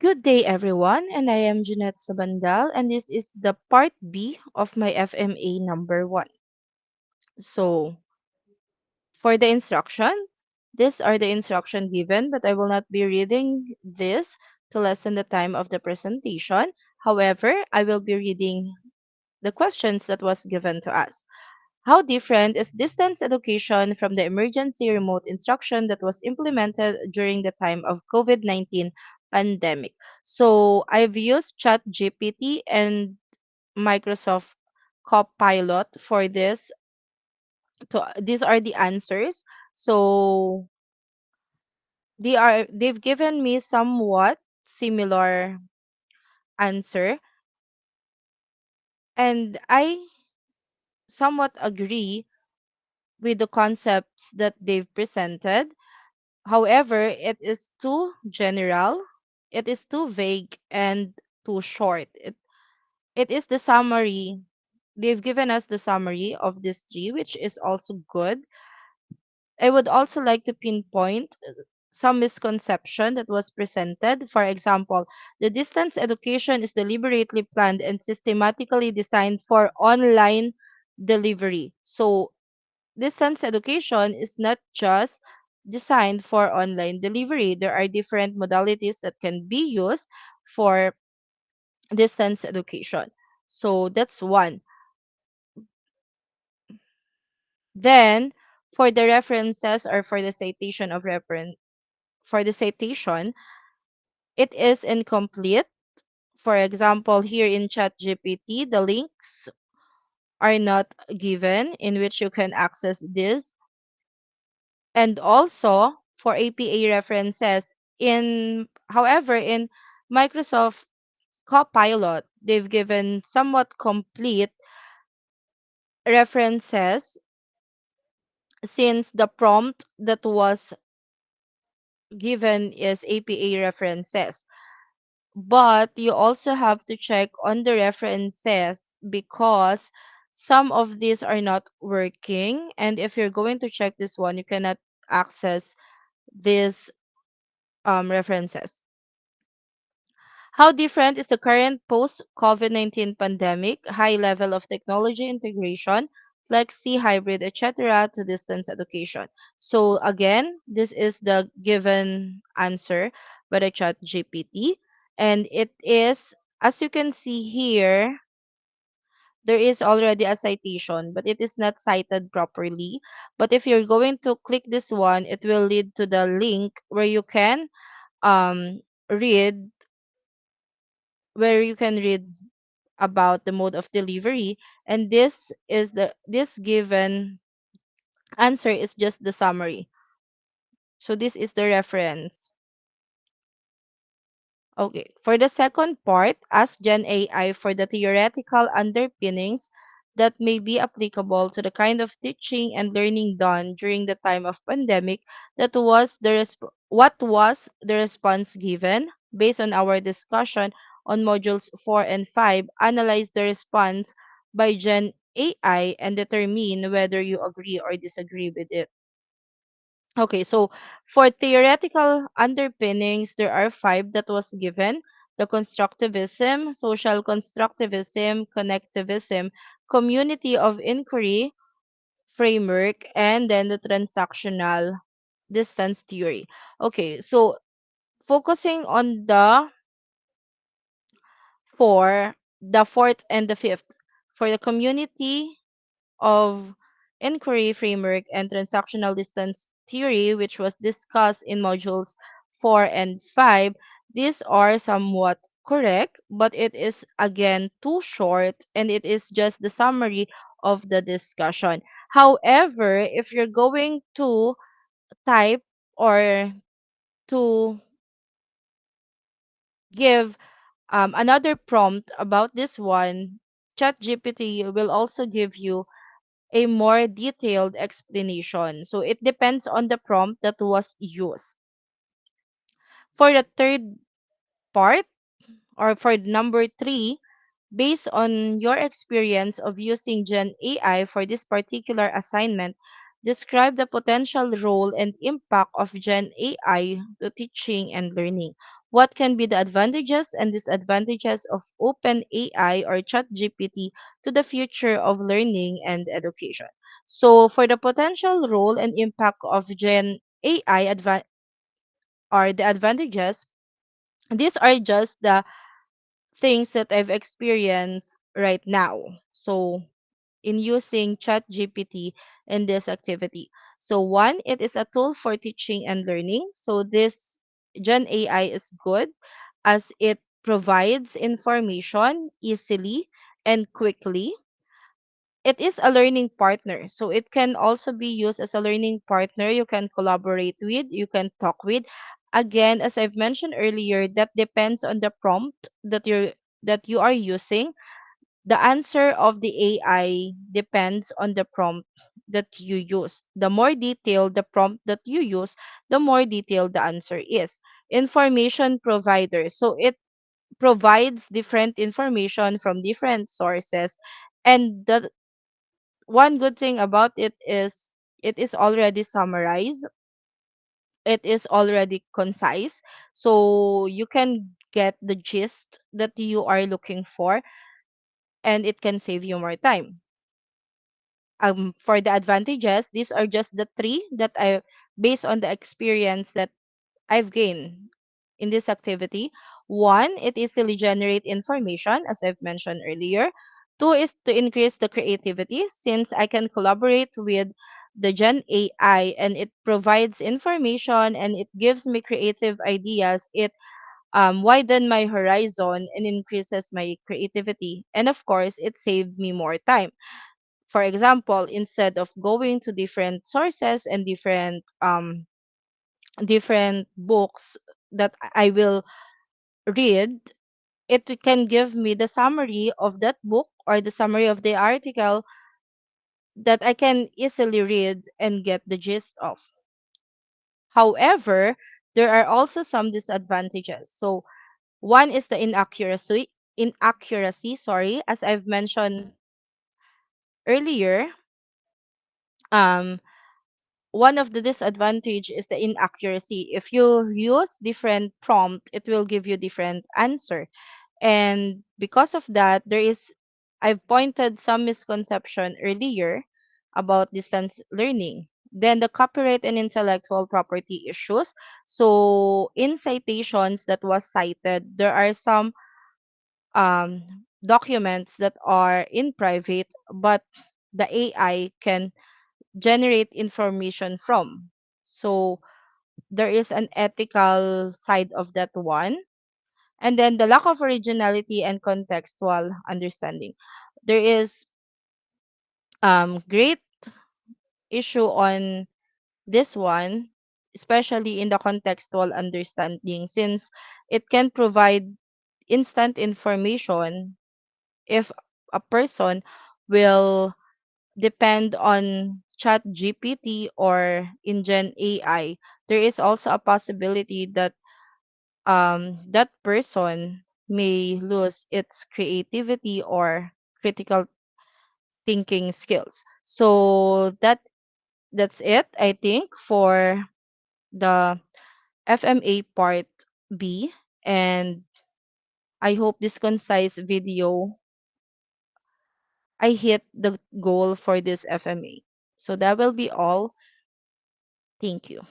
Good day, everyone, and I am Jeanette Sabandal, and this is the part B of my FMA number one. So, for the instruction, these are the instruction given, but I will not be reading this to lessen the time of the presentation. However, I will be reading the questions that was given to us. How different is distance education from the emergency remote instruction that was implemented during the time of COVID-19 pandemic? So I've used ChatGPT and Microsoft Copilot for this. These are the answers. So they've given me somewhat similar answer, and I somewhat agree with the concepts that they've presented. However, it is too general, it is too vague, and too short. It is the summary. They've given us the summary of these three, which is also good. I would also like to pinpoint some misconception that was presented. For example, the distance education is deliberately planned and systematically designed for online delivery. So distance education is not just designed for online delivery. There are different modalities that can be used for distance education. So that's one. Then for the references or for the citation of reference for the citation, it is incomplete. For example, here in ChatGPT, the links are not given in which you can access this. And also for APA references in Microsoft Copilot, they've given somewhat complete references since the prompt that was given is APA references. But you also have to check on the references because some of these are not working, and if you're going to check this one, you cannot access these references. How different is the current post COVID-19 pandemic, high level of technology integration, flexi, hybrid, etc., to distance education? So, again, this is the given answer by the chat GPT. And it is, as you can see here, there is already a citation, but it is not cited properly. But if you're going to click this one, it will lead to the link um, read where you can read about the mode of delivery, and this given answer is just the summary. So this is the reference. Okay, for the second part, ask Gen AI for the theoretical underpinnings that may be applicable to the kind of teaching and learning done during the time of pandemic. What was the response given? Based on our discussion on modules 4 and 5, analyze the response by Gen AI and determine whether you agree or disagree with it. Okay, so for theoretical underpinnings, there are five that was given: the constructivism, social constructivism, connectivism, community of inquiry framework, and then the transactional distance theory. Okay, so focusing on the fourth and the fifth, for the community of inquiry framework and transactional distance theory, which was discussed in modules 4 and 5, these are somewhat correct, but it is again too short and it is just the summary of the discussion. However, if you're going to type or to give another prompt about this one, ChatGPT will also give you a more detailed explanation. So it depends on the prompt that was used. For the third part, or for number three, based on your experience of using Gen AI for this particular assignment, describe the potential role and impact of Gen AI to teaching and learning. what can be the advantages and disadvantages of open AI or ChatGPT to the future of learning and education. So, for the potential role and impact of Gen AI or the advantages, these are just the things that I've experienced right now. So, in using ChatGPT in this activity. So, one, it is a tool for teaching and learning. So, this Gen AI is good as it provides information easily and quickly. It is a learning partner. So, it can also be used as a learning partner. You can collaborate with, you can talk with. Again, as I've mentioned earlier, that depends on the prompt that you are using. The answer of the AI depends on the prompt that you use. The more detailed the prompt that you use, the more detailed the answer is. Information provider. So it provides different information from different sources. And the one good thing about it is already summarized. It is already concise. So you can get the gist that you are looking for, and it can save you more time. For the advantages, these are just the three that I, based on the experience that I've gained in this activity. One, it easily generate information, as I've mentioned earlier. Two is to increase the creativity, since I can collaborate with the Gen AI and it provides information and it gives me creative ideas. It widen my horizon and increases my creativity. And of course, it saved me more time. For example, instead of going to different sources and different books that I will read, it can give me the summary of that book or the summary of the article that I can easily read and get the gist of. However, there are also some disadvantages. So one is the inaccuracy, sorry, as I've mentioned earlier. um One of the disadvantage is the inaccuracy. If you use different prompt, it will give you different answer. And because of that, I've pointed some misconception earlier about distance learning. Then the copyright and intellectual property issues. So in citations that was cited, there are some documents that are in private, but the AI can generate information from. So there is an ethical side of that one. And then the lack of originality and contextual understanding. There is great issue on this one, especially in the contextual understanding, since it can provide instant information if a person will depend on chat gpt or InGen AI. There is also a possibility that that person may lose its creativity or critical thinking skills. So that's it, I think, for the FMA part B. And I hope this concise video, I hit the goal for this FMA. So that will be all. Thank you.